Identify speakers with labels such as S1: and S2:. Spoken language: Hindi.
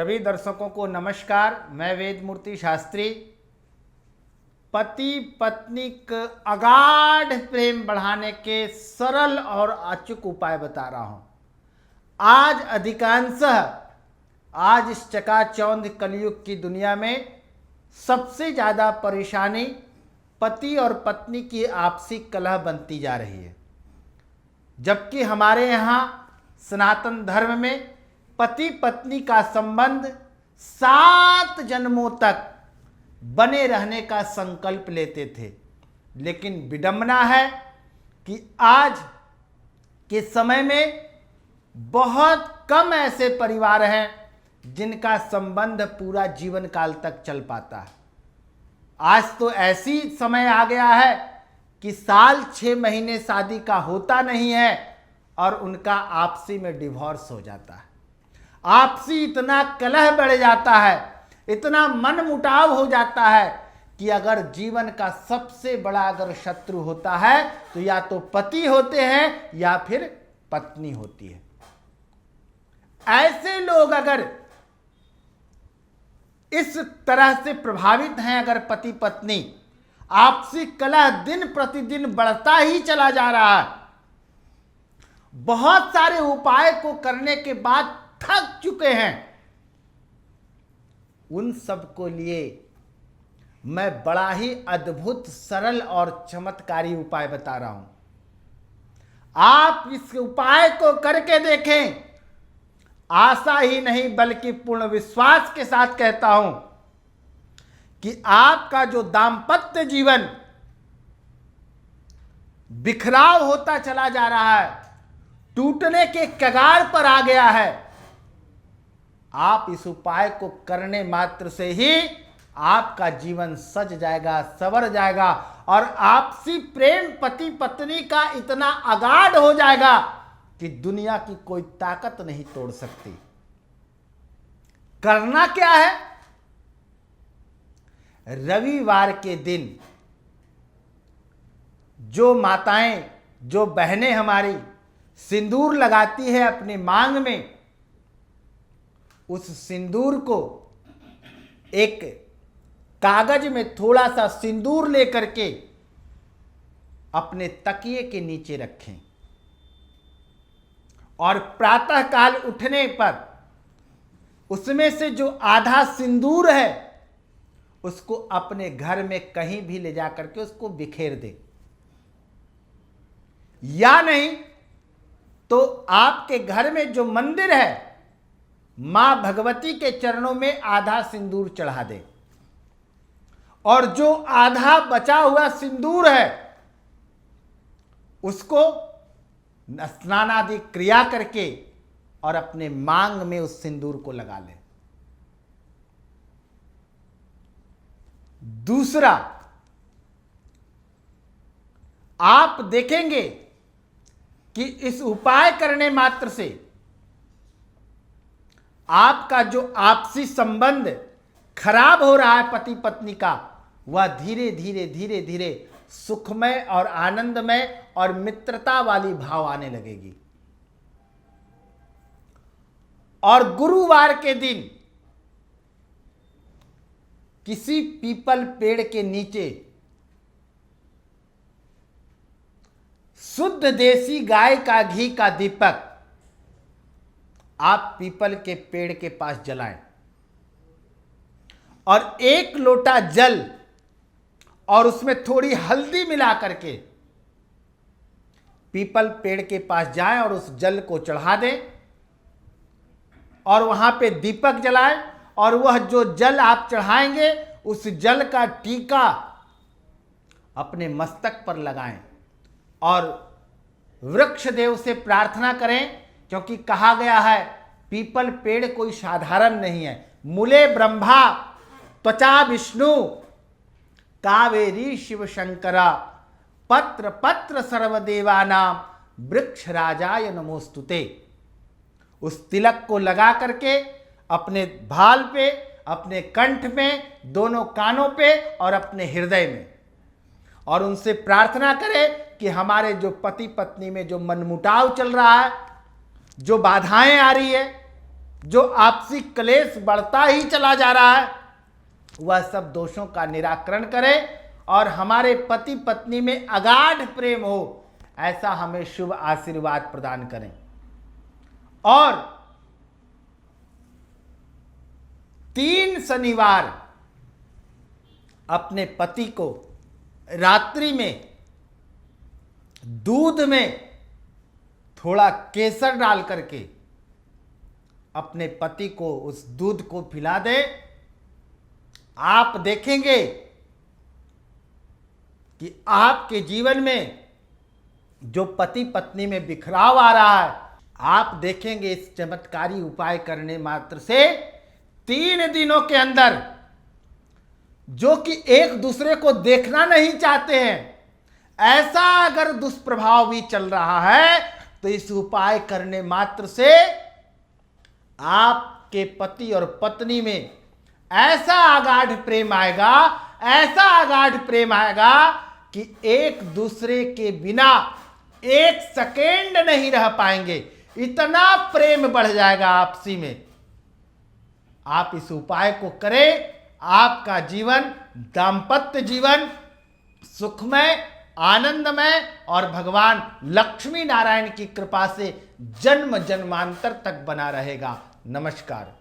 S1: सभी दर्शकों को नमस्कार। मैं वेद मूर्ति शास्त्री पति पत्नी का अगाध प्रेम बढ़ाने के सरल और अचूक उपाय बता रहा हूं। आज अधिकांशतः आज इस चकाचौंध कलयुग की दुनिया में सबसे ज़्यादा परेशानी पति और पत्नी की आपसी कलह बनती जा रही है, जबकि हमारे यहाँ सनातन धर्म में पति पत्नी का संबंध 7 जन्मों तक बने रहने का संकल्प लेते थे। लेकिन विडंबना है कि आज के समय में बहुत कम ऐसे परिवार हैं जिनका संबंध पूरा जीवन काल तक चल पाता है। आज तो ऐसी समय आ गया है कि साल 6 महीने शादी का होता नहीं है और उनका आपसी में डिवोर्स हो जाता है। आपसी इतना कलह बढ़ जाता है, इतना मन मुटाव हो जाता है कि अगर जीवन का सबसे बड़ा अगर शत्रु होता है तो या तो पति होते हैं या फिर पत्नी होती है। ऐसे लोग अगर इस तरह से प्रभावित हैं, अगर पति पत्नी, आपसी कलह दिन प्रतिदिन बढ़ता ही चला जा रहा है। बहुत सारे उपाय को करने के बाद थक चुके हैं। उन सब को लिए मैं बड़ा ही अद्भुत, सरल और चमत्कारी उपाय बता रहा हूं। आप इस उपाय को करके देखें। आशा ही नहीं बल्कि पूर्ण विश्वास के साथ कहता हूं कि आपका जो दाम्पत्य जीवन बिखराव होता चला जा रहा है, टूटने के कगार पर आ गया है, आप इस उपाय को करने मात्र से ही आपका जीवन सज जाएगा, संवर जाएगा और आपसी प्रेम पति पत्नी का इतना अगाध हो जाएगा कि दुनिया की कोई ताकत नहीं तोड़ सकती। करना क्या है? रविवार के दिन जो माताएं, जो बहनें हमारी सिंदूर लगाती है अपनी मांग में, उस सिंदूर को एक कागज में थोड़ा सा सिंदूर लेकर के अपने तकिए के नीचे रखें और प्रातः काल उठने पर उसमें से जो आधा सिंदूर है उसको अपने घर में कहीं भी ले जाकर के उसको बिखेर दे, या नहीं तो आपके घर में जो मंदिर है मां भगवती के चरणों में आधा सिंदूर चढ़ा दे और जो आधा बचा हुआ सिंदूर है उसको स्नान आदि क्रिया करके और अपने मांग में उस सिंदूर को लगा ले। दूसरा, आप देखेंगे कि इस उपाय करने मात्र से आपका जो आपसी संबंध खराब हो रहा है पति पत्नी का, वह धीरे धीरे धीरे धीरे सुखमय और आनंदमय और मित्रता वाली भाव आने लगेगी। और गुरुवार के दिन किसी पीपल पेड़ के नीचे शुद्ध देसी गाय का घी का दीपक आप पीपल के पेड़ के पास जलाएं और 1 लोटा जल और उसमें थोड़ी हल्दी मिला करके पीपल पेड़ के पास जाएं और उस जल को चढ़ा दें और वहां पे दीपक जलाएं और वह जो जल आप चढ़ाएंगे उस जल का टीका अपने मस्तक पर लगाएं और वृक्ष देव से प्रार्थना करें, क्योंकि कहा गया है पीपल पेड़ कोई साधारण नहीं है। मूले ब्रह्मा त्वचा विष्णु कावेरी शिव शंकरा पत्र पत्र सर्वदेवानाम वृक्ष राजाय नमोस्तुते। उस तिलक को लगा करके अपने भाल पे, अपने कंठ में, दोनों कानों पे और अपने हृदय में, और उनसे प्रार्थना करें कि हमारे जो पति पत्नी में जो मनमुटाव चल रहा है, जो बाधाएं आ रही है, जो आपसी क्लेश बढ़ता ही चला जा रहा है, वह सब दोषों का निराकरण करें और हमारे पति पत्नी में अगाध प्रेम हो, ऐसा हमें शुभ आशीर्वाद प्रदान करें। और 3 शनिवार अपने पति को रात्रि में दूध में थोड़ा केसर डाल करके अपने पति को उस दूध को पिला दे। आप देखेंगे कि आपके जीवन में जो पति पत्नी में बिखराव आ रहा है, आप देखेंगे इस चमत्कारी उपाय करने मात्र से 3 दिनों के अंदर, जो कि एक दूसरे को देखना नहीं चाहते हैं, ऐसा अगर दुष्प्रभाव भी चल रहा है, तो इस उपाय करने मात्र से आपके पति और पत्नी में ऐसा अगाध प्रेम आएगा, ऐसा अगाध प्रेम आएगा कि एक दूसरे के बिना 1 सेकेंड नहीं रह पाएंगे। इतना प्रेम बढ़ जाएगा आपसी में। आप इस उपाय को करें, आपका जीवन, दाम्पत्य जीवन सुखमय, आनंदमय और भगवान लक्ष्मी नारायण की कृपा से जन्म जन्मांतर तक बना रहेगा। नमस्कार।